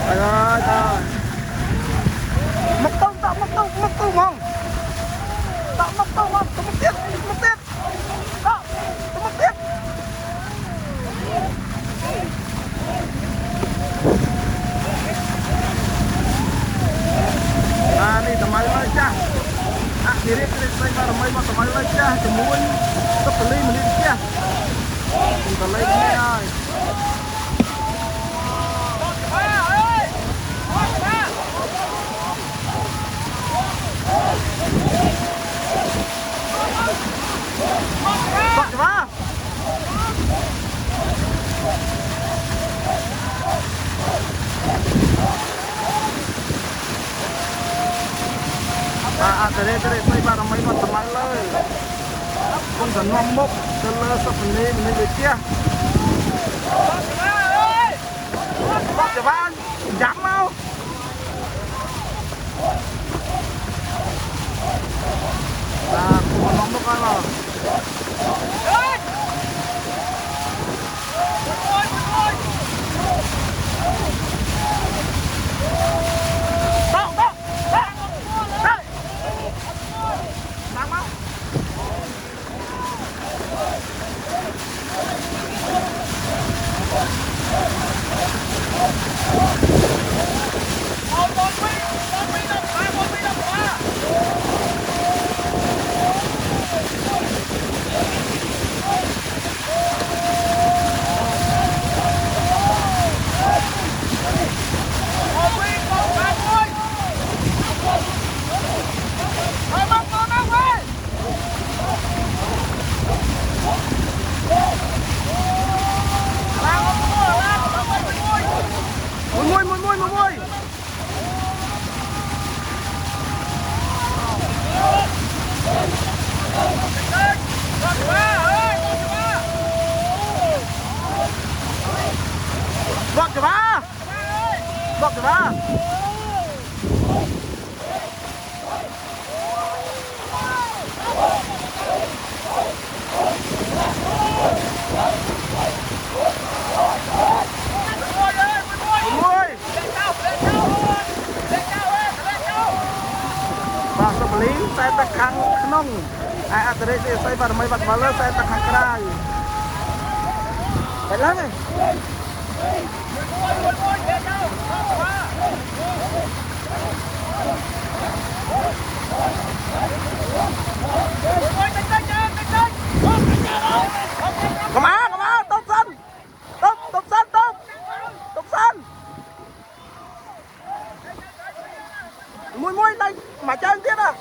Trời ơi trời. Mất tung tạo mất tung không? Tạo mất tung không? Tôi mất tiếp. Đó, tôi mất tiếp. Đi tầm máy lên cha. Kiri saya baru main macam mana aja, semua terbeli miliknya. Kita lagi ni ay. Pak coba. Dari saya baru main macam mana lagi. Con cần mong mốc cho lơ sắp lên mình về kia. Bác cho bạn dám không? Con mong mốc ăn rồi. Mui. Vọt cho ba. Saya tekan kenong. Akhirnya saya baru main bola saya tekan kerai. Baiklah ni. Come on, top sân. Mui đây mà chơi tiếp à.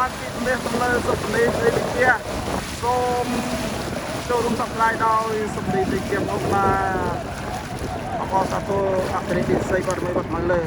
បានពីប្រទេសទៅលើសុខនេះទៅជាសូមចូលរួមសប្តាហ៍ដោយសម្លេងទៅជាមកណាអបអរសាទរអគ្គនាយកពិសេសគាត់មិនបាត់មកលើ